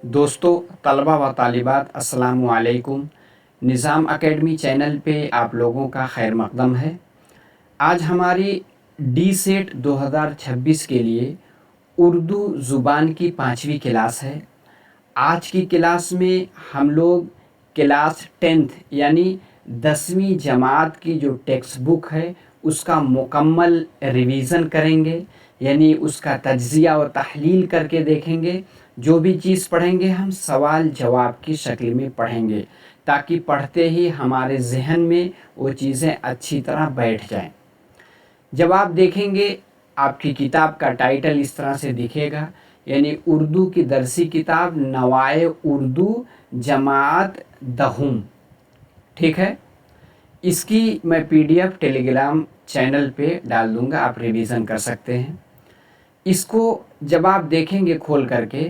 दोस्तों, तलबा व तालिबात, अस्सलामु अलैकुम। निज़ाम अकेडमी चैनल पे आप लोगों का खैर मक़दम है। आज हमारी डी सेट 2026 के लिए उर्दू ज़ुबान की 5वीं क्लास है। आज की क्लास में हम लोग क्लास 10th यानी 10वीं जमात की जो टेक्स्ट बुक है उसका मुकम्मल रिवीज़न करेंगे, यानी उसका तज्ज़िया और तहलील करके देखेंगे। जो भी चीज़ पढ़ेंगे हम सवाल जवाब की शक्ल में पढ़ेंगे, ताकि पढ़ते ही हमारे ज़हन में वो चीज़ें अच्छी तरह बैठ जाएं। जब आप देखेंगे आपकी किताब का टाइटल इस तरह से दिखेगा, यानी उर्दू की दरसी किताब नवाए उर्दू जमात दहुम, ठीक है। इसकी मैं PDF टेलीग्राम चैनल पे डाल दूंगा, आप रिवीज़न कर सकते हैं। इसको जब आप देखेंगे खोल करके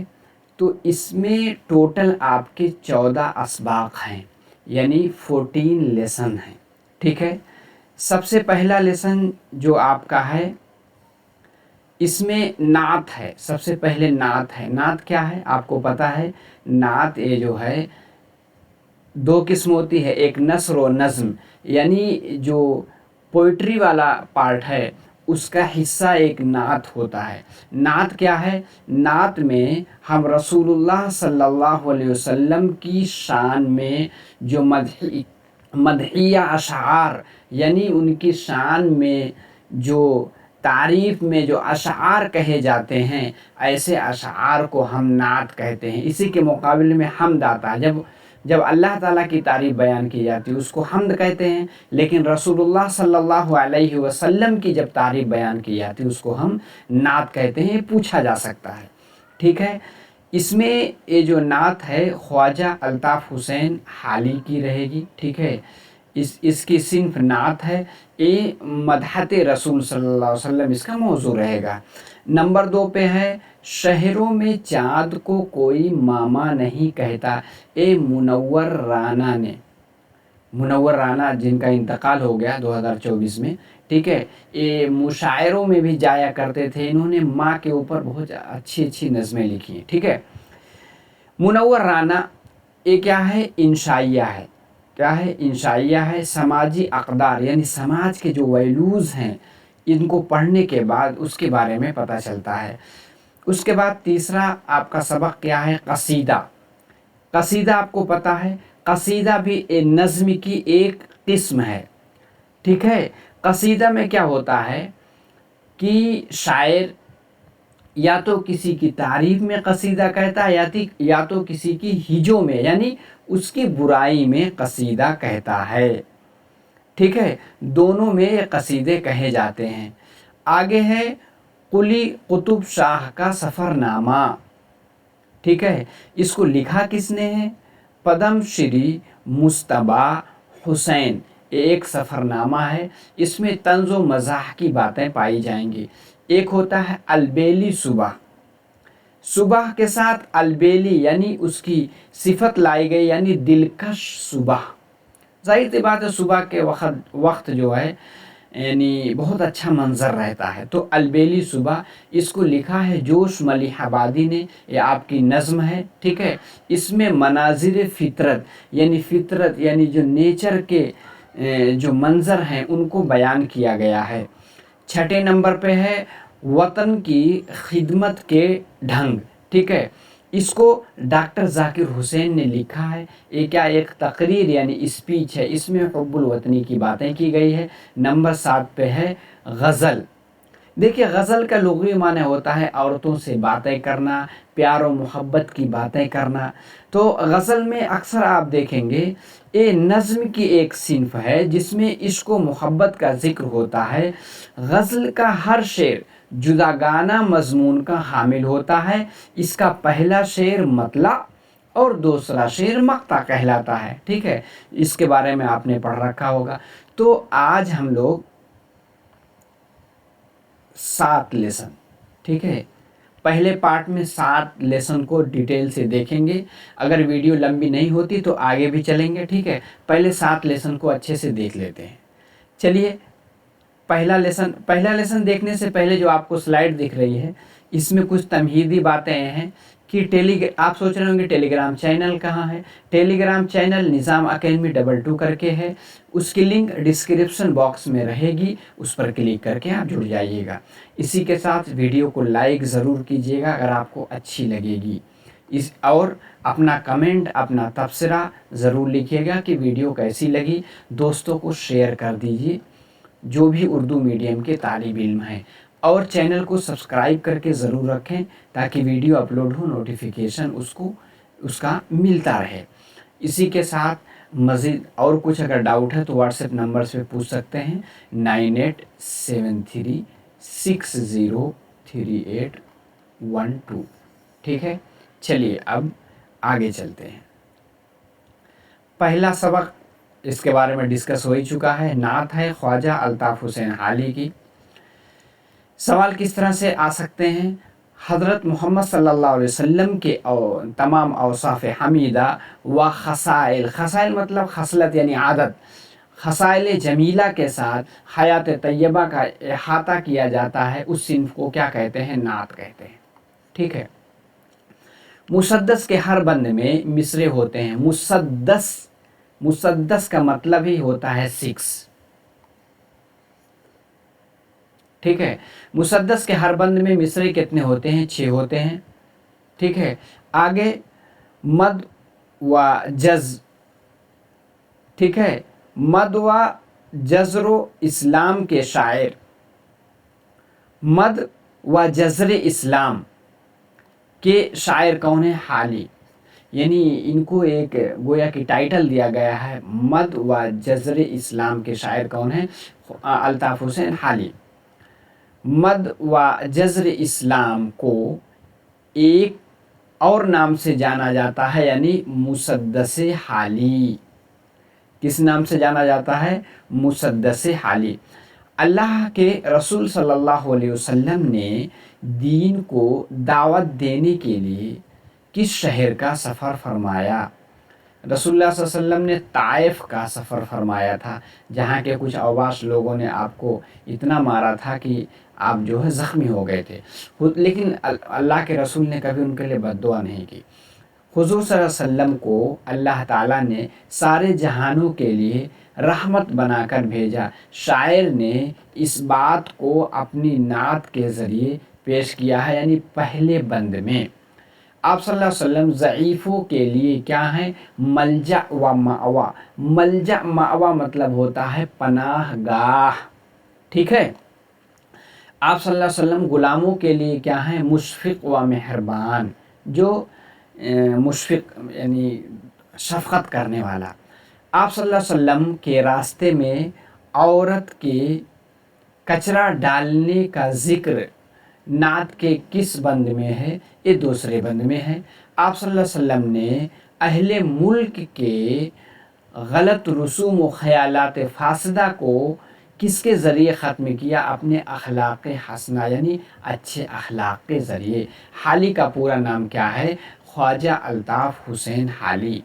तो इसमें टोटल आपके 14 असबाक हैं, यानी 14 लेसन हैं, ठीक है। सबसे पहला लेसन जो आपका है इसमें नात है। सबसे पहले नात है। नात क्या है आपको पता है? नात ये जो है दो किस्म होती है, एक नस्र और नज़्म, यानी जो पोइट्री वाला पार्ट है उसका हिस्सा एक नात होता है। नात क्या है? नात में हम रसूलुल्लाह सल्लल्लाहु अलैहि वसल्लम की शान में जो मदहिया अशआर, यानी उनकी शान में जो तारीफ़ में जो अशआर कहे जाते हैं, ऐसे अशआर को हम नात कहते हैं। इसी के मुकाबले में हमद आता है। जब अल्लाह ताला की तारीफ़ बयान की जाती है उसको हमद कहते हैं, लेकिन रसूलुल्लाह सल्लल्लाहु अलैहि वसल्लम की जब तारीफ़ बयान की जाती है उसको हम नात कहते हैं। ये पूछा जा सकता है, ठीक है। इसमें ये जो नात है ख्वाजा अल्ताफ़ हुसैन हाली की रहेगी, ठीक है। इसकी सिंफ नात है। ये मदहत रसूल सल्लल्लाहु अलैहि वसल्लम इसका मौजू रहेगा। नंबर 2 पे है शहरों में चाँद को कोई मामा नहीं कहता, ए मुनव्वर राना ने। मुनव्वर राना जिनका इंतकाल हो गया 2024 में, ठीक है। ये मुशायरों में भी जाया करते थे। इन्होंने माँ के ऊपर बहुत अच्छी अच्छी नज़में लिखी हैं, ठीक है। मुनव्वर राना ये क्या है? इंशाइया है। क्या है? इंशाइया है। समाजी अक़दार, यानी समाज के जो वैल्यूज़ हैं इनको पढ़ने के बाद उसके बारे में पता चलता है। उसके बाद तीसरा आपका सबक क्या है? कसीदा। कसीदा आपको पता है, कसीदा भी नज़्म की एक किस्म है, ठीक है। कसीदा में क्या होता है कि शायर या तो किसी की तारीफ़ में कसीदा कहता है या तो किसी की हिजों में, यानी उसकी बुराई में कसीदा कहता है, ठीक है। दोनों में ये कसीदे कहे जाते हैं। आगे है कुली कुतुब शाह का सफ़रनामा, ठीक है। इसको लिखा किसने है? पद्म श्री मुस्तबा हुसैन। एक सफ़रनामा है। इसमें तंज़ व मज़ाह की बातें पाई जाएंगी। एक होता है अलबेली सुबह। सुबह के साथ अलबेली यानी उसकी सिफत लाई गई, यानी दिलकश सुबह। ज़ाहिर सी बात है सुबह के वक्त जो है यानी बहुत अच्छा मंज़र रहता है। तो अलबेली सुबह, इसको लिखा है जोश मलिहाबादी ने। ये आपकी नज़्म है, ठीक है। इसमें मनाजिर फ़ितरत यानी जो नेचर के जो मंज़र हैं उनको बयान किया गया है। छठे नंबर पे है वतन की खिदमत के ढंग, ठीक है। इसको डॉक्टर ज़ाकिर हुसैन ने लिखा है। ये क्या एक तकरीर यानी स्पीच है। इसमें हुब्बुल वतनी की बातें की गई है। नंबर 7 पे है गज़ल। देखिए गज़ल का लुग़वी माने होता है औरतों से बातें करना, प्यार और मोहब्बत की बातें करना। तो गज़ल में अक्सर आप देखेंगे ये नज़्म की एक सिंफ है जिसमें इश्क व मोहब्बत का ज़िक्र होता है। गज़ल का हर शेर जुदागाना मज़मून का हामिल होता है। इसका पहला शेर मतला और दूसरा शेर मक्ता कहलाता है, ठीक है। इसके बारे में आपने पढ़ रखा होगा। तो आज हम लोग 7 लेसन, ठीक है, पहले पार्ट में 7 लेसन को डिटेल से देखेंगे। अगर वीडियो लंबी नहीं होती तो आगे भी चलेंगे, ठीक है। पहले 7 लेसन को अच्छे से देख लेते हैं। चलिए पहला लेसन देखने से पहले जो आपको स्लाइड दिख रही है इसमें कुछ तमहीदी बातें हैं। कि आप सोच रहे होंगे टेलीग्राम चैनल कहाँ है। टेलीग्राम चैनल निज़ाम अकेडमी 22 करके है, उसकी लिंक डिस्क्रिप्शन बॉक्स में रहेगी, उस पर क्लिक करके आप जुड़ जाइएगा। इसी के साथ वीडियो को लाइक ज़रूर कीजिएगा अगर आपको अच्छी लगेगी, और अपना कमेंट, अपना तबसरा ज़रूर लिखिएगा कि वीडियो कैसी लगी। दोस्तों को शेयर कर दीजिए जो भी उर्दू मीडियम के तालिब इल्म हैं, और चैनल को सब्सक्राइब करके ज़रूर रखें ताकि वीडियो अपलोड हो नोटिफिकेशन उसका मिलता रहे। इसी के साथ मज़ीद और कुछ अगर डाउट है तो व्हाट्सएप नंबर पे पूछ सकते हैं 9873603812। ठीक है, चलिए अब आगे चलते हैं। पहला सबक इसके बारे में डिस्कस हो ही चुका है, नात है ख्वाजा अल्ताफ़ हुसैन हाली की। सवाल किस तरह से आ सकते हैं? हज़रत मोहम्मद सल्लल्लाहु अलैहि वसल्लम के तमाम औसाफ़ हमीदा व खसाइल, खसाइल मतलब खसलत यानी आदत, खसाइल जमीला के साथ हयात तय्यबा का अहाता किया जाता है, उस सिन्फ को क्या कहते हैं? नात कहते हैं। ठीक है, मुसद्दस के हर बंद में मिसरे होते हैं। मुसद्दस का मतलब ही होता है 6। ठीक है, मुसद्दस के हर बंद में मिसरे कितने होते हैं? 6 होते हैं। ठीक है, आगे मद व जज़। ठीक है, मद व जज़रो इस्लाम के शायर, मद व जज़र इस्लाम के शायर कौन है? हाली। यानी इनको एक गोया की टाइटल दिया गया है, मद व जज़र इस्लाम के शायर कौन है? अल्ताफ़ हुसैन हाली। मद व जज़र इस्लाम को एक और नाम से जाना जाता है, यानी मुसद्दस हाली। किस नाम से जाना जाता है? मुसद्दस हाली। अल्लाह के रसूल सल्लल्लाहु अलैहि वसल्लम ने दीन को दावत देने के लिए किस शहर का सफ़र फरमाया? रसूलुल्लाह सल्लल्लाहु अलैहि वसल्लम ने ताइफ का सफ़र फरमाया था, जहाँ के कुछ अवाश लोगों ने आपको इतना मारा था कि आप जो है ज़ख्मी हो गए थे, लेकिन अल्लाह के रसूल ने कभी उनके लिए बद्दुआ नहीं की। हुज़ूर सल्लल्लाहु अलैहि वसल्लम को अल्लाह ताला ने सारे जहानों के लिए रहमत बनाकर भेजा। शायर ने इस बात को अपनी नात के ज़रिए पेश किया है, यानी पहले बंद में आप सल्लल्लाहु अलैहि वसल्लम ज़ईफ़ों के लिए क्या है? मलजा व मावा। मलजा मावा मतलब होता है पनाह गाह। ठीक है, आप सल्लल्लाहु अलैहि वसल्लम ग़ुलामों के लिए क्या है? मुशफ़िक़ व मेहरबान, जो मुशफ़िक़ यानी शफ़क़त करने वाला। आप सल्लल्लाहु अलैहि वसल्लम के रास्ते में औरत के कचरा डालने का ज़िक्र नात के किस बंद में है? ये दूसरे बंद में है। आप सल्लल्लाहु अलैहि वसल्लम ने अहले मुल्क के गलत रसूम व ख़यालात फासदा को किसके ज़रिए ख़त्म किया? अपने अखलाक़ हसना यानी अच्छे अखलाक़ के ज़रिए। हाली का पूरा नाम क्या है? ख्वाजा अल्ताफ़ हुसैन हाली।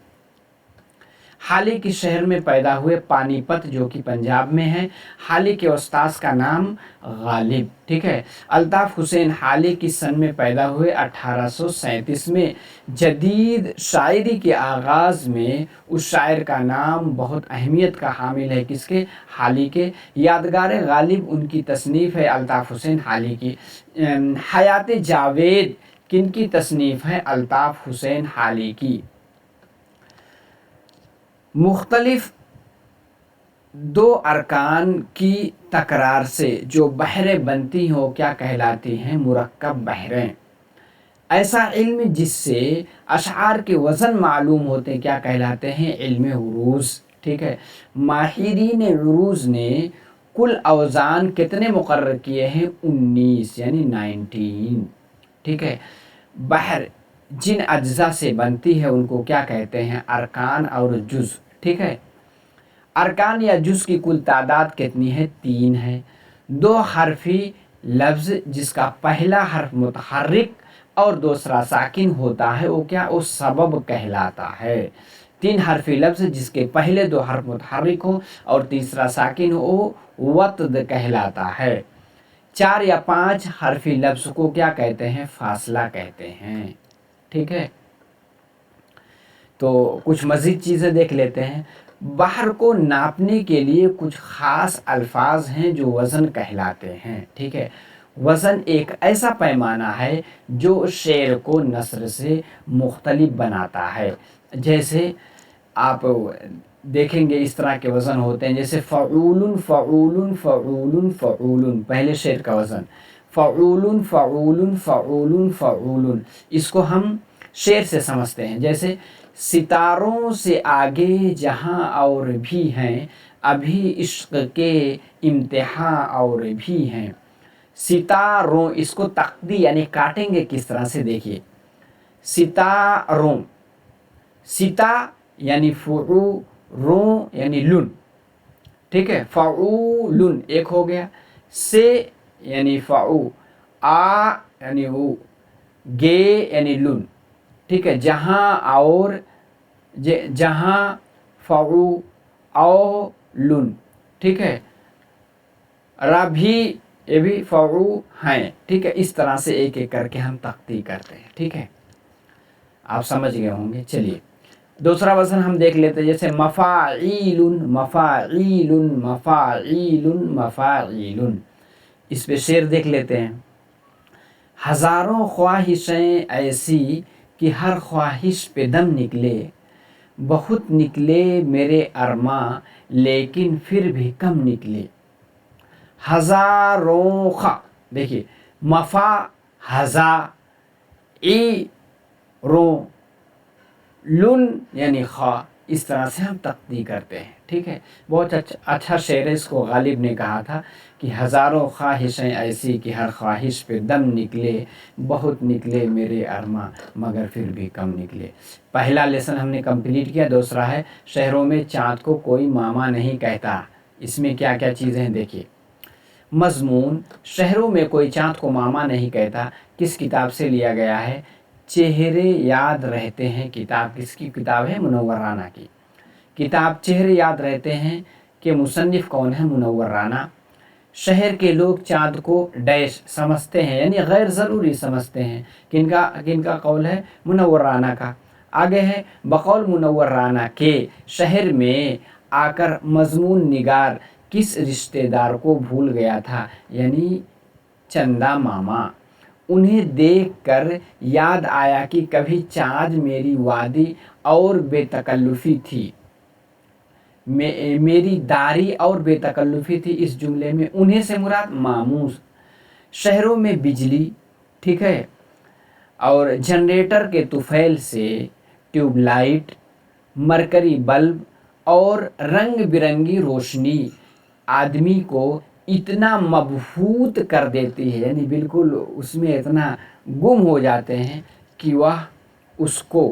हाली किस शहर में पैदा हुए? पानीपत, जो कि पंजाब में है। हाली के उस्ताद का नाम गालिब। ठीक है, अल्ताफ़ हुसैन हाली किस सन में पैदा हुए? 1837 में। जदीद शायरी के आगाज़ में उस शायर का नाम बहुत अहमियत का हामिल है, किसके? हाली के। यादगार गालिब उनकी तसनीफ़ है अल्ताफ़ हुसैन हाली की। हयात जावेद किन की तसनीफ़ है? अल्ताफ़ हुसैन हाली की। मुख्तलिफ दो अरकान की तकरार से जो बहरें बनती हो क्या कहलाती हैं? मुरक्कब बहरें। ऐसा इल्म जिससे अशआर के वज़न मालूम होते क्या कहलाते हैं? इल्म उरूज़। ठीक है, माहिरीन उरूज़ ने कुल औज़ान कितने मुकर्रर किए हैं? 19 यानी 19। ठीक है, बहर जिन अज्जा से बनती है उनको क्या कहते हैं? अरकान और जुज़। ठीक है, अरकान या जुज़ की कुल तादाद कितनी है? 3 है। 2 हरफी लफ्ज़ जिसका पहला हर्फ मुतहर्रिक और दूसरा साकिन होता है वो क्या? वो सबब कहलाता है। 3 हरफी लफ्ज़ जिसके पहले 2 हर्फ मुतहर्रिक हो और तीसरा साकिन हो वो वत्द कहलाता है। 4 या 5 हरफी लफ्ज़ को क्या कहते हैं? फासला कहते हैं। ठीक है। तो कुछ मज़ीद चीज़ें देख लेते हैं। बाहर को नापने के लिए कुछ ख़ास अल्फाज हैं जो वज़न कहलाते हैं, ठीक है। वज़न एक ऐसा पैमाना है जो शेर को नस्र से मुख्तलिफ बनाता है। जैसे आप देखेंगे इस तरह के वज़न होते हैं, जैसे फ़ऊलुन फ़ऊलुन फ़ऊलुन फ़ऊलुन, पहले शेर का वज़न फ़ऊलुन फ़ऊलुन फ़ऊलुन फ़ऊलुन, इसको हम शेर से समझते हैं। जैसे सितारों से आगे जहाँ और भी हैं, अभी इश्क के इम्तिहान और भी हैं। सितारों, इसको तख्ती यानी काटेंगे किस तरह से, देखिए। सितारों, सिता यानी फ़ुऊ, रो यानी लुन, ठीक है। फ़ऊलुन एक हो गया। से यानी फ़ऊ, आ यानी ऊ, गे यानी लुन, ठीक है। जहाँ और जहाँ फ़ऊ औ लुन, ठीक है। रभी, ये भी फ़ऊ हैं, ठीक है। इस तरह से एक एक करके हम तख्ती करते हैं, ठीक है। आप समझ गए होंगे। चलिए दूसरा वज़न हम देख लेते हैं, जैसे मफ़ाईलुन मफ़ाईलुन मफ़ाईलुन मफ़ाईलुन। इस पे शेर देख लेते हैं। हज़ारों ख्वाहिशें ऐसी कि हर ख्वाहिश पे दम निकले, बहुत निकले मेरे अरमां लेकिन फिर भी कम निकले। हज़ारों ख़ा, देखिए मफ़ा हज़ा, ई रो, लुन यानी ख़ा, इस तरह से हम तख्ती करते हैं, ठीक है। बहुत अच्छा शेर है। इसको गालिब ने कहा था कि हज़ारों ख्वाहिशें ऐसी कि हर ख्वाहिश पे दम निकले, बहुत निकले मेरे अरमा मगर फिर भी कम निकले। पहला लेसन हमने कंप्लीट किया। दूसरा है शहरों में चाँद को कोई मामा नहीं कहता। इसमें क्या क्या चीज़ें हैं देखिए। मज़मून, शहरों में कोई चाँद को मामा नहीं कहता, किस किताब से लिया गया है? चेहरे याद रहते हैं। किताब किसकी किताब है? मुनव्वर राना की किताब चेहरे याद रहते हैं कि मुसन्निफ़ कौन है? मुनव्वर राना। शहर के लोग चाँद को डैश समझते हैं, यानी गैर ज़रूरी समझते हैं। किनका कौल है? मुनव्वर राना का। आगे है बकौल मुनव्वर राना के शहर में आकर मज़मून निगार किस रिश्तेदार को भूल गया था, यानी चंदा मामा। उन्हें देखकर याद आया कि कभी चाँद मेरी वादी और बेतकल्लुफ़ी थी, मेरी दारी और बेतकल्लुफ़ी थी। इस जुमले में उन्हें से मुराद मामूस। शहरों में बिजली, ठीक है, और जनरेटर के तुफैल से ट्यूबलाइट, मरकरी बल्ब और रंग बिरंगी रोशनी आदमी को इतना मबहूत कर देती है, यानी बिल्कुल उसमें इतना गुम हो जाते हैं कि वह उसको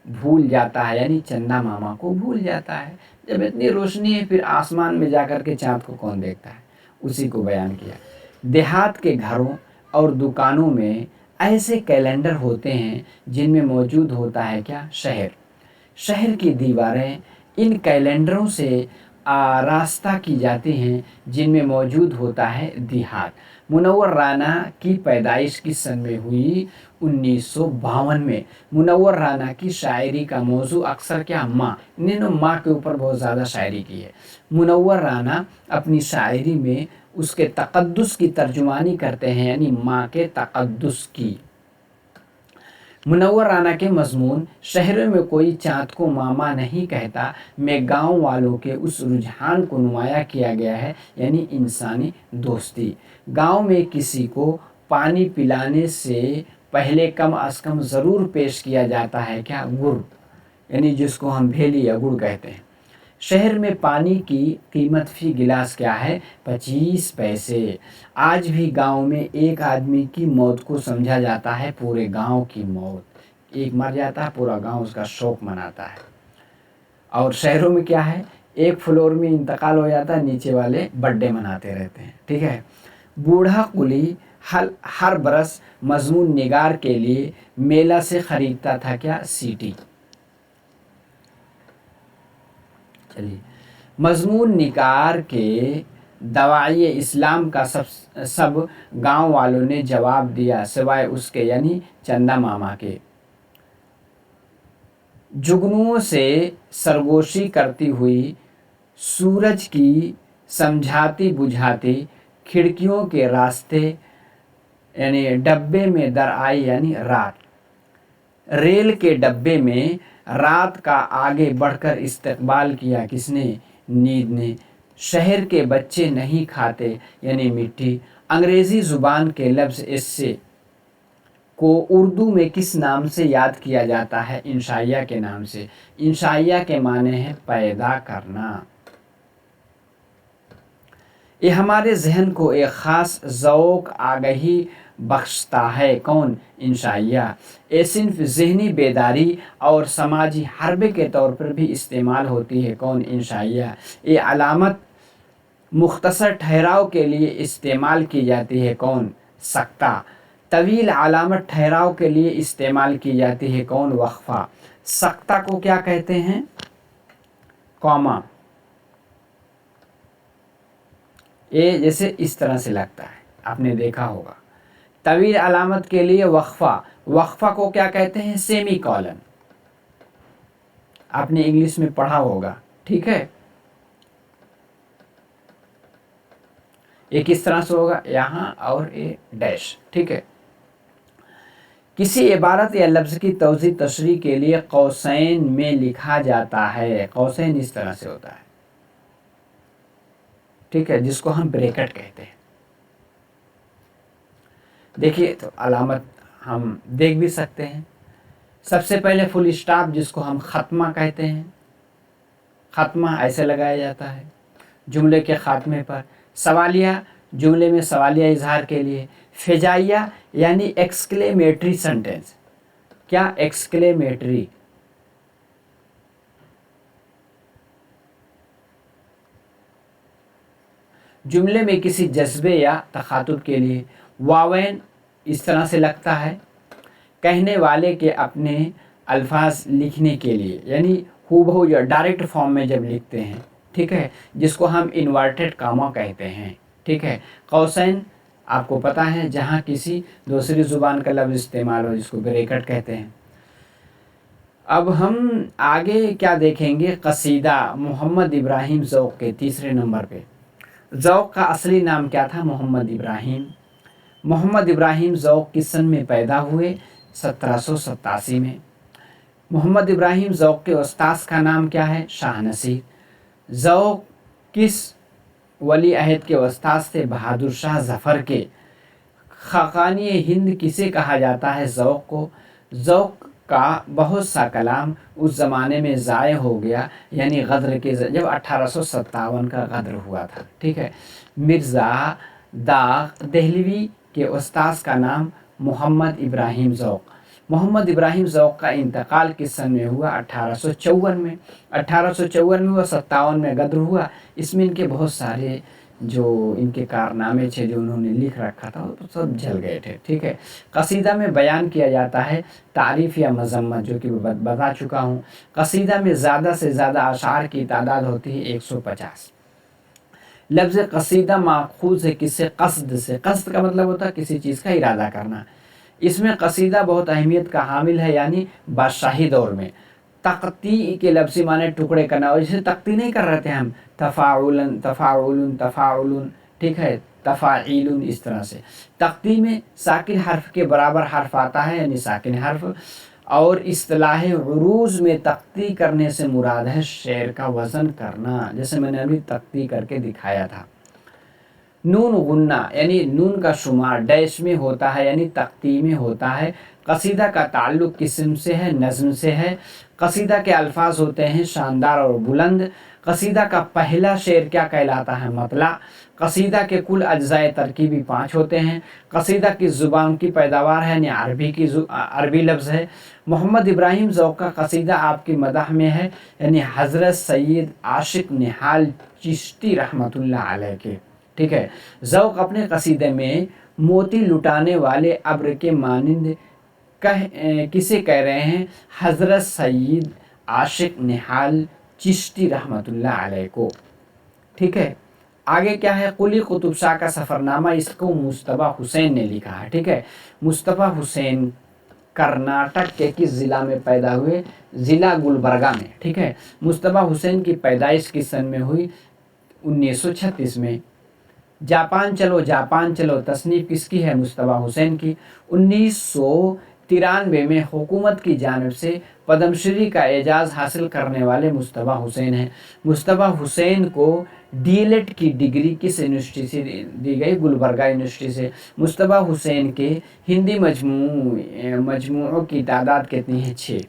भूल जाता है, यानी चंदा मामा को भूल जाता है। जब इतनी रोशनी है फिर आसमान में जाकर के चाँद को कौन देखता है? उसी को बयान किया। देहात के घरों और दुकानों में ऐसे कैलेंडर होते हैं जिनमें मौजूद होता है क्या? शहर। शहर की दीवारें इन कैलेंडरों से आरास्ता की जाती हैं जिनमें मौजूद होता है देहात। मुनव्वर राना की पैदाइश किस सन में हुई? 1952 में। मुनव्वर राना की शायरी का मौजू अक्सर क्या? माँ। इन्होंने माँ के ऊपर बहुत ज़्यादा शायरी की है। मुनव्वर राना अपनी शायरी में उसके तक़द्दुस की तर्जुमानी करते हैं, यानी माँ के तक़द्दुस की। मुनव्वर राना के मज़मून शहरों में कोई चाँद को मामा नहीं कहता में गांव वालों के उस रुझान को नुमाया किया गया है, यानी इंसानी दोस्ती। गांव में किसी को पानी पिलाने से पहले कम अज़ कम ज़रूर पेश किया जाता है क्या? गुड़, यानी जिसको हम भेली या गुड़ कहते हैं। शहर में पानी की कीमत फ़ी गिलास क्या है? 25 पैसे। आज भी गांव में एक आदमी की मौत को समझा जाता है पूरे गांव की मौत। एक मर जाता है, पूरा गांव उसका शोक मनाता है। और शहरों में क्या है? एक फ्लोर में इंतकाल हो जाता है, नीचे वाले बर्थडे मनाते रहते हैं, ठीक है। बूढ़ा कुली हर बरस मज़मून निगार के लिए मेला से ख़रीदता था क्या? सीटी। चलिए, मज़मून निगार के दवाई इस्लाम का सब गांव वालों ने जवाब दिया सिवाय उसके, यानी चंदा मामा के। जुगनुओं से सरगोशी करती हुई सूरज की समझाती बुझाती खिड़कियों के रास्ते यानी डब्बे में दर आई यानी रात। रेल के डब्बे में रात का आगे बढ़कर इस्तकबाल किया किसने? नींद ने। शहर के बच्चे नहीं खाते यानी मिट्टी। अंग्रेज़ी ज़ुबान के लफ्ज़ इससे को उर्दू में किस नाम से याद किया जाता है? इंशाइया के नाम से। इंशाइया के माने हैं पैदा करना। ये हमारे जहन को एक ख़ास ज़ौक़ आगही बख्शता है। कौन? इंशाइया। ये सिर्फ ज़हनी बेदारी और समाजी हरबे के तौर पर भी इस्तेमाल होती है। कौन? इंशाइया। ये अलामत मुख्तसर ठहराव के लिए इस्तेमाल की जाती है। कौन? सक्ता। तवील अलामत ठहराव के लिए इस्तेमाल की जाती है। कौन? वक्फ़ा। सक्ता को क्या कहते हैं? कॉमा। ये जैसे इस तरह से लगता है, आपने देखा होगा। तवील अलामत के लिए वक्फ़ा। वक्फ़ा को क्या कहते हैं? Semi colon. आपने इंग्लिश में पढ़ा होगा, ठीक है। ये किस तरह से होगा? यहाँ और ये डैश, ठीक है। किसी इबारत या लफ्ज़ की तौज़ीह तशरीह के लिए कौसैन में लिखा जाता है। कौसैन इस तरह से होता है, ठीक है, जिसको हम ब्रैकेट कहते हैं। देखिए तो अलामत हम देख भी सकते हैं। सबसे पहले फुल स्टॉप जिसको हम ख़त्मा कहते हैं। ख़त्मा ऐसे लगाया जाता है जुमले के ख़ात्मे पर। सवालिया जुमले में सवालिया इजहार के लिए। फ़िजाइया यानी एक्सक्लेमेटरी सेंटेंस। क्या? एक्सक्लेमेटरी। जुमले में किसी जज्बे या तखातुब के लिए। वावैन इस तरह से लगता है कहने वाले के अपने अल्फाज लिखने के लिए, यानी हूबहू या डायरेक्ट फॉर्म में जब लिखते हैं, ठीक है, जिसको हम इन्वर्टेड कामा कहते हैं, ठीक है। कौसैन आपको पता है जहाँ किसी दूसरी ज़ुबान का लफ्ज़ इस्तेमाल हो, जिसको ब्रैकेट कहते हैं। अब हम आगे क्या देखेंगे? कसीदा मोहम्मद इब्राहिम ज़ौक़ के तीसरे नंबर पे। ज़ौक़ का असली नाम क्या था? मोहम्मद इब्राहिम। मोहम्मद इब्राहिम ज़ौक़ किस सन में पैदा हुए? 1787 में। मोहम्मद इब्राहिम ज़ौक़ के उस्ताद का नाम क्या है? शाह नसीर। ज़ौक़ किस वली अहद के उस्ताद थे? बहादुर शाह ज़फ़र के। ख़ाक़ानी हिंद किसे कहा जाता है? ज़ौक़ को। ज़ौक़ का बहुत सा कलाम उस ज़माने में ज़ाय हो गया, यानी गद्र के जब 1857 का गद्र हुआ था, ठीक है। मिर्ज़ा दाग़ दहलवी के उस्ताद का नाम मोहम्मद इब्राहिम ज़ौक़। मोहम्मद इब्राहिम ज़ौक़ का इंतकाल किस सन में हुआ? 1854 में। 1854 में हुआ, 57 में गद्र हुआ। इसमें इनके बहुत सारे जो इनके कारनामे थे जो उन्होंने लिख रखा था वो तो सब जल गए थे, ठीक है। कसीदा में बयान किया जाता है तारीफ़ या मज़म्मत, जो कि बता चुका हूँ। कसीदा में ज़्यादा से ज़्यादा अशार की तादाद होती है 150। लफ्ज़ कसीदा माखूज़ है किससे? क़स्द से। क़स्द का मतलब होता है किसी चीज़ का इरादा करना। इसमें कसीदा बहुत अहमियत का हामिल है, यानी बादशाही दौर में। तख्ती के लफ्ज़ी माने टुकड़े करना, और जैसे तख्ती नहीं कर रहे थे हम, तफ़ाउलन तफ़ाउलन तफ़ाउलन, ठीक है, तफ़ाइलुन, इस तरह से। तख्ती में साकिन हर्फ के बराबर हर्फ आता है, यानी साकिन हर्फ। और इस्तिलाह उरूज़ में तख्ती करने से मुराद है शेर का वज़न करना, जैसे मैंने अभी तख्ती करके दिखाया था। नून गुन्ना यानी नून का शुमार डैश में होता है, यानी तख्ती में होता है। कसीदा का ताल्लुक़ किस्म से है? नज़्म से है। कसीदा के अल्फाज होते हैं शानदार और बुलंद। कसीदा का पहला शेर क्या कहलाता है? मतला। कसीदा के कुल अज्जाए तरकीबी 5 होते हैं। कसीदा की ज़ुबान की पैदावार है, यानी अरबी लफ्ज़ है। मोहम्मद इब्राहिम ज़ौक़ का कसीदा आपकी मदह में है, यानी हज़रत सैयद आशिक़ निहाल चिश्ती रहमतुल्लाह अलैह के, ठीक है। ज़ौक़ अपने कसीदे में मोती लुटाने वाले अब्र के मानिंद किसे कह रहे हैं? हज़रत सैयद आशिक़ निहाल चिश्ती रहमतुल्लाह अलैह को, ठीक है। आगे क्या है? कुली कुतुब शाह का सफ़रनामा, इसको मुस्तफ़ा हुसैन ने लिखा है, ठीक है। मुस्तफ़ा हुसैन कर्नाटक के किस ज़िला में पैदा हुए? ज़िला गुलबर्गा में। ठीक है। मुस्तफ़ा हुसैन की पैदाइश किस सन में हुई? 1936 में। जापान चलो तसनीफ़ किसकी है? मुस्तफ़ा हुसैन की। 1993 में हुकूमत की जानिब से पद्मश्री का एजाज़ हासिल करने वाले मुस्तफ़ा हुसैन हैं। मुस्तफ़ा हुसैन को डीएलएड की डिग्री किस यूनिवर्सिटी से दी गई? गुलबर्गा यूनिवर्सिटी से। मुस्तफ़ा हुसैन के हिंदी मजमूओं की तादाद कितनी है? 6।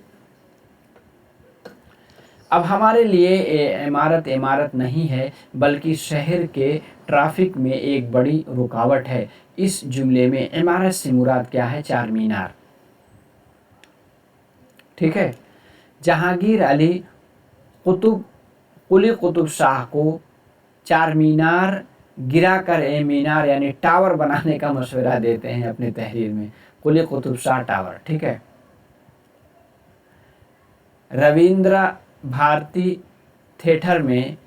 अब हमारे लिए इमारत नहीं है बल्कि शहर के ट्रैफिक में एक बड़ी रुकावट है। इस जुमले में इमारत से मुराद क्या है? 4 मीनार। ठीक है। जहांगीर अली कुली कुतुब शाह को 4 मीनार गिरा कर ए मीनार यानी टावर बनाने का मशवरा देते हैं अपने तहरीर में। कुली कुतुब शाह टावर। ठीक है। रविंद्र भारती थिएटर में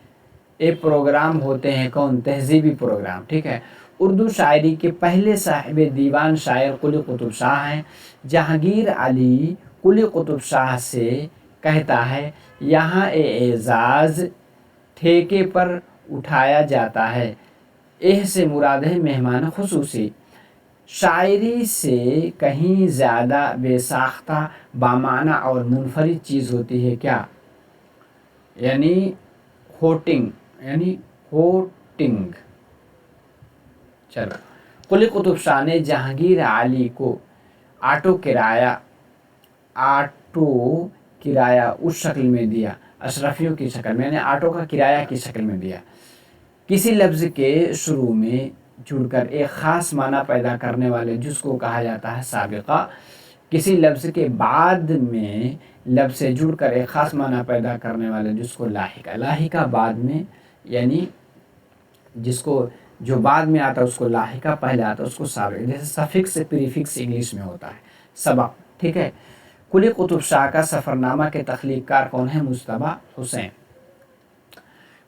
एक प्रोग्राम होते हैं, कौन? तहजीबी प्रोग्राम। ठीक है। उर्दू शायरी के पहले साहिब दीवान शायर कुली कुतुब शाह हैं। जहांगीर अली कुली कुतुब शाह से कहता है, यहाँ एजाज़ ठेके पर उठाया जाता है। एह से मुराद है मेहमान खुसूसी। शायरी से कहीं ज़्यादा बेसाख्ता, बामाना और मुनफरिद चीज़ होती है क्या? यानी होटिंग। चलो। कुली कुतुब शाह ने जहांगीर आली को ऑटो किराया उस शक्ल में दिया, अशरफियों की शक्ल में, यानी ऑटो का किराया की शक्ल में दिया। किसी लफ्ज़ के शुरू में जुड़कर एक ख़ास माना पैदा करने वाले जिसको कहा जाता है साबिक़ा। किसी लफ्ज़ के बाद में लफ्ज़ से जुड़कर एक ख़ास माना पैदा करने वाले जिसको लाहिका। लाहिका बाद में, यानी जिसको जो बाद में आता है उसको लाहिका, पहले आता है उसको साबिक़। जैसे सफिक्स से प्रीफिक्स इंग्लिश में होता है, सबक। ठीक है। कुली कुतुब शाह का सफ़रनामा के तख्लीक़कार कौन है? मुस्तफ़ा हुसैन।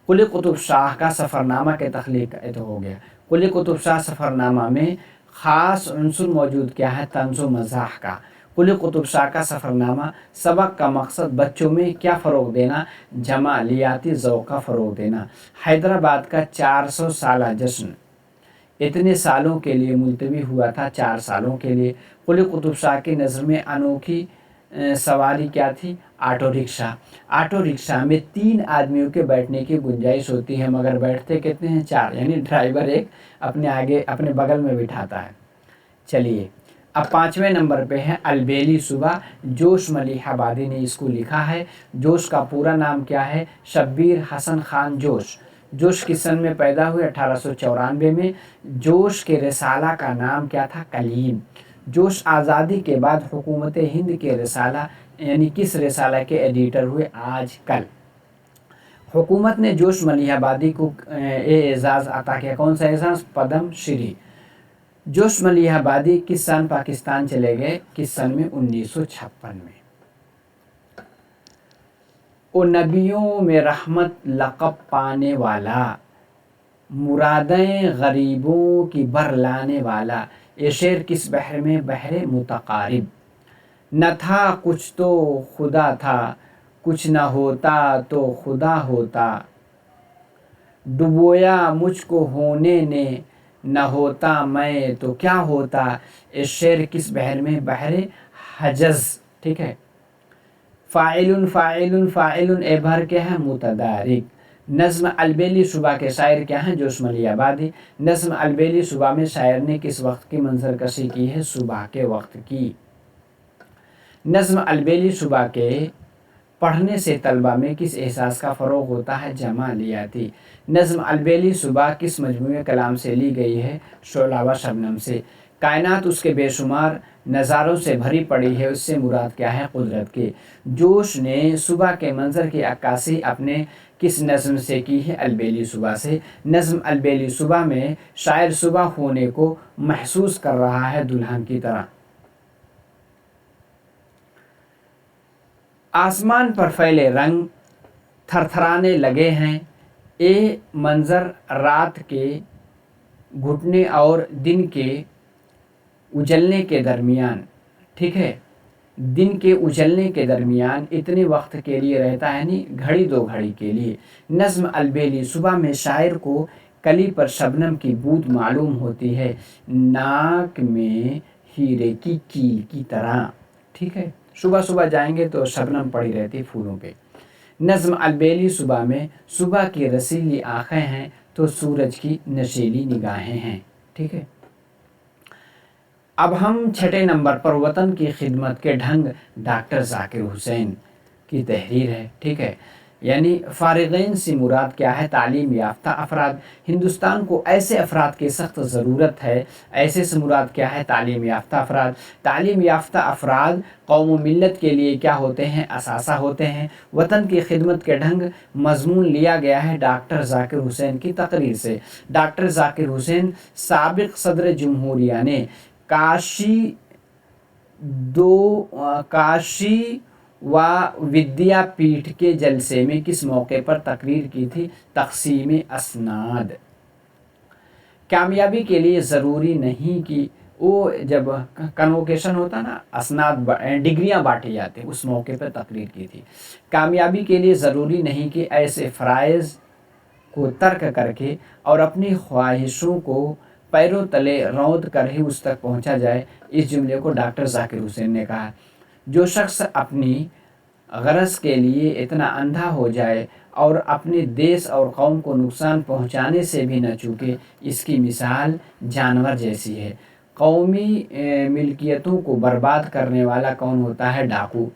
कुली कुतुब शाह का सफ़रनामा के तख्लीक़ तो हो गया। कुली कुतुब शाह सफ़रनामा में ख़ास उन्सुर मौजूद क्या है? तंज़ो मज़ाह का। कुली कुतुब शाह का सफ़रनामा सबक का मकसद बच्चों में क्या फ़रोग़ देना? जमालियाती ज़ौक़ का फ़रोग़ देना। हैदराबाद का 400 साला जश्न इतने सालों के लिए मुलतवी हुआ था, 4 सालों के लिए। कुली कुतुब शाह की नज़र में अनोखी सवारी क्या थी? Auto rickshaw. ऑटो रिक्शा में 3 आदमियों के बैठने की गुंजाइश होती है, मगर बैठते कितने हैं? 4, यानी ड्राइवर एक अपने बगल में बिठाता है। चलिए, अब 5वें नंबर पे है अलबेली सुबह। जोश मलिहाबादी ने इसको लिखा है। जोश का पूरा नाम क्या है? शब्बीर हसन खान जोश। जोश किस सन में पैदा हुए? 1894 में। जोश के रिसाला का नाम क्या था? कलीम। जोश आज़ादी के बाद हुकूमत हिंद के रिसाला यानी किस रिसाला के एडिटर हुए? आज कल। हुकूमत ने जोश मलिहाबादी को एजाज़ अता किया, कौन सा एजाज़? पद्म श्री। जोश मलिहाबादी किस सन पाकिस्तान चले गए? किस सन में? 1956 में। ओ नबियों में रहमत लक़ब पाने वाला, मुरादें गरीबों की बर लाने वाला। ये शेर किस बहर में? बहरे मुतकारिब। न था कुछ तो खुदा था, कुछ न होता तो खुदा होता। डुबोया मुझको होने ने, न होता मैं तो क्या होता। इस शेर किस बहर में? बहरे हजज। ठीक है। फ़ाइलुन फ़ाइलुन फ़ाइलुन ए बहर क्या है? मुतदारिक। नज़्म अलबेली सुबह के शायर क्या हैं? जोश मलिहाबादी। नज़्म अलबेली सुबह में शायर ने किस वक्त की मंजर कशी की है? सुबह के वक्त की। नज़्म अलबेली सुबह के पढ़ने से तलबा में किस एहसास का फ़रोग़ होता है? जमालियाती। नज़्म अलबेली सुबह किस मजमूए कलाम से ली गई है? शोला व शबनम से। कायनात उसके बेशुमार नज़ारों से भरी पड़ी है, उससे मुराद क्या है? कुदरत की। जोश ने सुबह के मंज़र की अक्कासी अपने किस नज़्म से की है? अलबेली सुबह से। नज़्म अलबेली सुबह में शायर सुबह होने को महसूस कर रहा है दुल्हन की तरह। आसमान पर फैले रंग थरथराने लगे हैं। ये मंज़र रात के घुटने और दिन के उजलने के दरमियान। ठीक है। दिन के उजलने के दरमियान इतने वक्त के लिए रहता है, नहीं घड़ी दो घड़ी के लिए। नज़्म अलबेली, सुबह में शायर को कली पर शबनम की बूंद मालूम होती है, नाक में हीरे की कील की तरह। ठीक है, सुबह सुबह जाएंगे तो शबनम पड़ी रहती फूलों पे। नज़्म अलबेली, सुबह में सुबह की रसीली आँखें हैं तो सूरज की नशीली निगाहें हैं। ठीक है, अब हम छठे नंबर पर वतन की खिदमत के ढंग, डॉक्टर ज़ाकिर हुसैन की तहरीर है। ठीक है, यानी फ़ारिग़ीन से मुराद क्या है? तालीम याफ्ता अफराद। हिंदुस्तान को ऐसे अफराद की सख्त ज़रूरत है। ऐसे से मुराद क्या है? तालीम याफ्ता अफराद। तालीम याफ्ता अफराद कौम व मिल्लत के लिए क्या होते हैं? असासा होते हैं। वतन की खिदमत के ढंग मज़मून लिया गया है डॉक्टर ज़ाकिर हुसैन की तकरीर से। डॉक्टर ज़ाकिर हुसैन साबिक़ सदर जमहूरिया ने काशी व विद्यापीठ के जलसे में किस मौके पर तकरीर की थी? तक़सीम असनाद। कामयाबी के लिए ज़रूरी नहीं कि वो जब कन्वोकेशन होता ना, असनाद डिग्रियां बांटी जाती, उस मौके पर तकरीर की थी। कामयाबी के लिए ज़रूरी नहीं कि ऐसे फ़राइज़ को तर्क करके और अपनी ख्वाहिशों को पैरों तले रौंद कर ही उस तक पहुंचा जाए। इस जुमले को डॉक्टर ज़ाकिर हुसैन ने कहा। जो शख्स अपनी गरज के लिए इतना अंधा हो जाए और अपने देश और कौम को नुकसान पहुंचाने से भी न चूके, इसकी मिसाल जानवर जैसी है। कौमी मिल्कियतों को बर्बाद करने वाला कौन होता है? डाकू।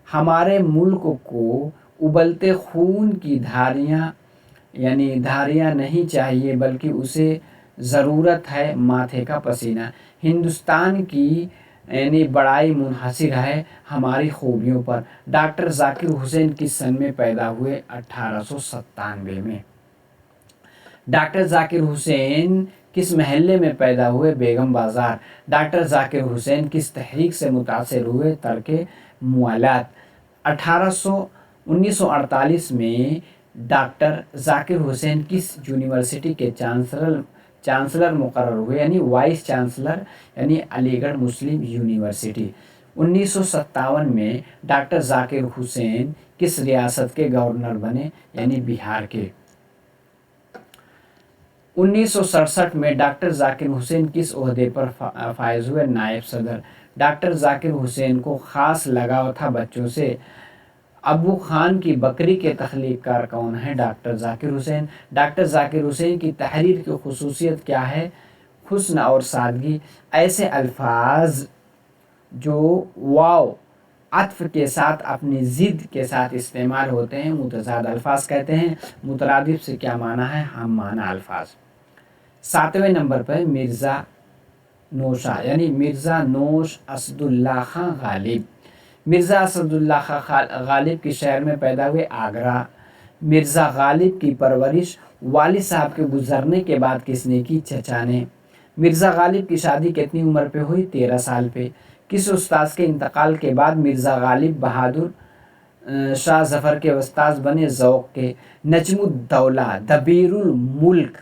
हमारे मुल्क को उबलते खून की धारियाँ नहीं चाहिए, बल्कि उसे ज़रूरत है माथे का पसीना। हिंदुस्तान की बड़ाई मुनहसर है हमारी खूबियों पर। डॉक्टर ज़ाकिर हुसैन किस सन में पैदा हुए? 1897 में। डॉक्टर ज़ाकिर हुसैन किस महल्ले में पैदा हुए? बेगम बाज़ार। डॉक्टर ज़ाकिर हुसैन किस तहरीक से मुतासिर हुए? तर्के मुआलात। 1948 में डॉक्टर ज़ाकिर हुसैन किस यूनिवर्सिटी के चांसलर मुकर्रर हुए? यानी वाइस चांसलर, यानी अलीगढ़ मुस्लिम यूनिवर्सिटी। 1957 में डॉक्टर ज़ाकिर हुसैन किस रियासत के गवर्नर बने? यानी बिहार के। 1967 में डॉक्टर ज़ाकिर हुसैन किस ओहदे पर फायज हुए? नायब सदर। डॉक्टर ज़ाकिर हुसैन को ख़ास लगाव था बच्चों से। अबू खान की बकरी के तख्लीक़कार कौन है? डॉक्टर ज़ाकिर हुसैन। डॉक्टर ज़ाकिर हुसैन की तहरीर की खुसूसियत क्या है? हुस्न और सादगी। ऐसे अल्फाज जो वाव अत्फ के साथ अपनी ज़िद के साथ इस्तेमाल होते हैं मुतज़ाद अल्फाज कहते हैं। मुतरादिफ से क्या माना है? हम माना अल्फाज। 7वें नंबर पर मिर्ज़ा नौशा, यानी मिर्ज़ा नौश असदुल्ला खां गालिब। मिर्ज़ा असदुल्ला खां गालिब के शहर में पैदा हुए? आगरा। मिर्ज़ा गालिब की परवरिश वालिद साहब के गुज़रने के बाद किसने की? चचा ने। मिर्ज़ा गालिब की शादी कितनी उम्र पे हुई? 13 साल पे। किस उस्ताद के इंतकाल के बाद मिर्ज़ा गालिब बहादुर शाह ज़फ़र के उस्ताद बने? ज़ौक़ के। नजमुद्दौला दबीरुल मुल्क,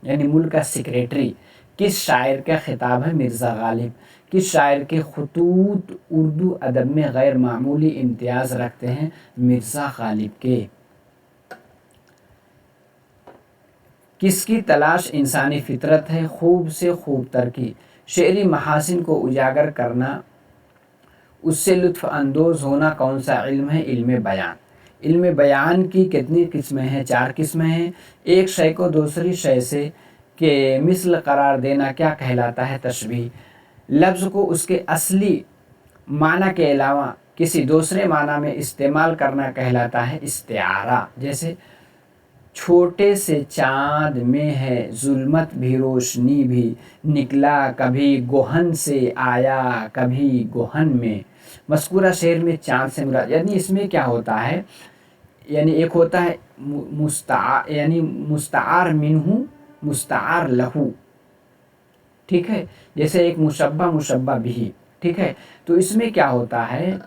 यानी मुल्क का सेक्रेटरी, किस शायर का खिताब है? मिर्ज़ा गालिब। किस शायर के खतूत उर्दू अदब में गैर मामूली इम्तियाज़ रखते हैं? मिर्ज़ा गालिब के। किसकी तलाश इंसानी फितरत है? खूब से खूब तर की। शेरी महासिन को उजागर करना, उससे लुत्फ़ अंदोज़ होना कौन सा इल्म है? इल्म बयान। इल्म बयान की कितनी किस्में हैं? 4 किस्में हैं। एक शय को दूसरी शय से के मिसल करार देना क्या कहलाता है? तशबीह। लफ्ज़ को उसके असली माना के अलावा किसी दूसरे माना में इस्तेमाल करना कहलाता है इस्तिआरा। जैसे छोटे से चाँद में है जुल्मत भी रोशनी भी, निकला कभी गोहन से आया कभी गोहन में। मज़कूरा शेर में चाँद से मुराद, यानी इसमें क्या होता है? यानी एक होता है मुस्तार मिन्हु, मुस्तार लहू। ठीक है, जैसे एक मुशब्बा मुशब्बा बिही। ठीक है, तो इसमें क्या होता है?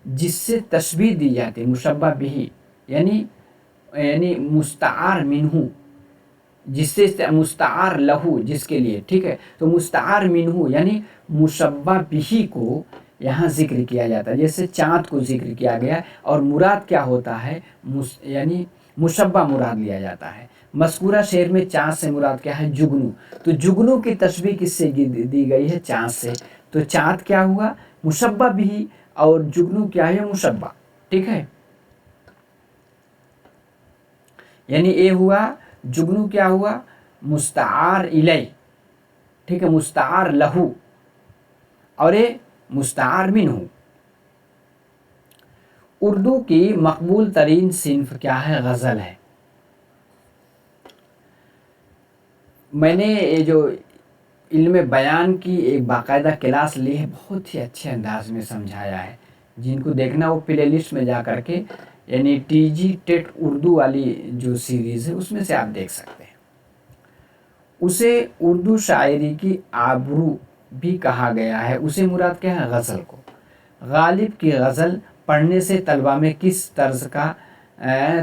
जिससे तशबीह दी जाती है मुशब्बा बिही, यानी मुस्तार मिन्हु, जिससे मुस्तार लहू जिसके लिए। ठीक है, तो मुस्तार मिन्हु यानी मुशब्बा बिही को यहाँ ذکر کیا جاتا ہے، جیسے چاند کو ذکر کیا گیا اور مراد کیا ہوتا ہے، یعنی مشبہ مراد لیا جاتا ہے۔ مذکورہ شعر میں چاند سے مراد کیا ہے، جگنو، تو جگنو کی تشبیہ کس سے دی گئی ہے، چاند سے، تو چاند کیا ہوا، مشبہ بھی، اور جگنو کیا ہے، مشبہ، ٹھیک ہے، یعنی اے ہوا جگنو کیا ہوا، مستعار الی، ٹھیک ہے، مستعار لہو، اور اے مستعار منہ۔ اردو کی مقبول ترین صنف کیا ہے، غزل ہے۔ میں نے یہ جو علم بیان کی ایک باقاعدہ کلاس لی ہے، بہت ہی اچھے انداز میں سمجھایا ہے، جن کو دیکھنا وہ پلے لسٹ میں جا کر کے، یعنی ٹی جی ٹیٹ اردو والی جو سیریز ہے اس میں سے آپ دیکھ سکتے ہیں۔ اسے اردو شاعری کی آبرو بھی کہا گیا ہے، اسے مراد کیا ہے، غزل کو۔ غالب کی غزل پڑھنے سے طلبہ میں کس طرز کا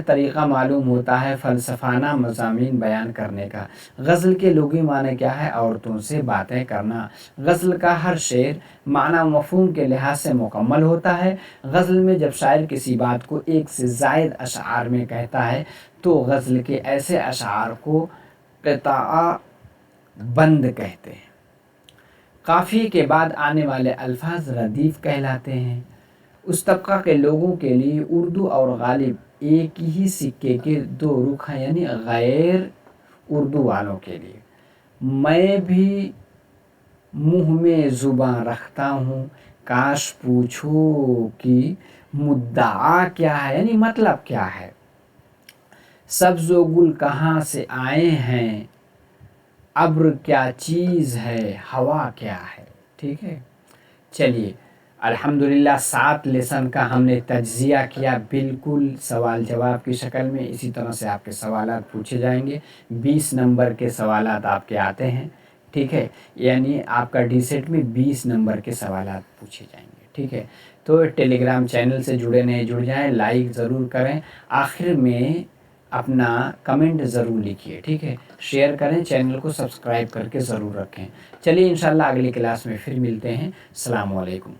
طریقہ معلوم ہوتا ہے، فلسفانہ مضامین بیان کرنے کا۔ غزل کے لغوی معنی کیا ہے، عورتوں سے باتیں کرنا۔ غزل کا ہر شعر معنی و مفہوم کے لحاظ سے مکمل ہوتا ہے۔ غزل میں جب شاعر کسی بات کو ایک سے زائد اشعار میں کہتا ہے تو غزل کے ایسے اشعار کو قطعہ بند کہتے ہیں۔ قافیے کے بعد آنے والے الفاظ ردیف کہلاتے ہیں۔ اس طبقہ کے لوگوں کے لیے اردو اور غالب ایک ہی سکے کے دو رخ ہیں، یعنی غیر اردو والوں کے لیے۔ میں بھی منہ میں زباں رکھتا ہوں، کاش پوچھو کہ مدعا کیا ہے، یعنی مطلب کیا ہے۔ سبز و گل کہاں سے آئے ہیں، ابر کیا چیز ہے، ہوا کیا ہے، ٹھیک ہے۔ چلیے الحمدللہ 7 لیسن کا ہم نے تجزیہ کیا، بالکل سوال جواب کی شکل میں۔ اسی طرح سے آپ کے سوالات پوچھے جائیں گے، 20 نمبر کے سوالات آپ کے آتے ہیں، ٹھیک ہے، یعنی آپ کا ڈی سیٹ میں 20 نمبر کے سوالات پوچھے جائیں گے، ٹھیک ہے۔ تو ٹیلی گرام چینل سے جڑے نہیں، جڑ جائیں، لائک ضرور کریں، آخر میں اپنا کمنٹ ضرور لکھیے، ٹھیک ہے، شیئر کریں، چینل کو سبسکرائب کر کے ضرور رکھیں۔ چلیے انشاءاللہ اگلی کلاس میں پھر ملتے ہیں۔ السلام علیکم۔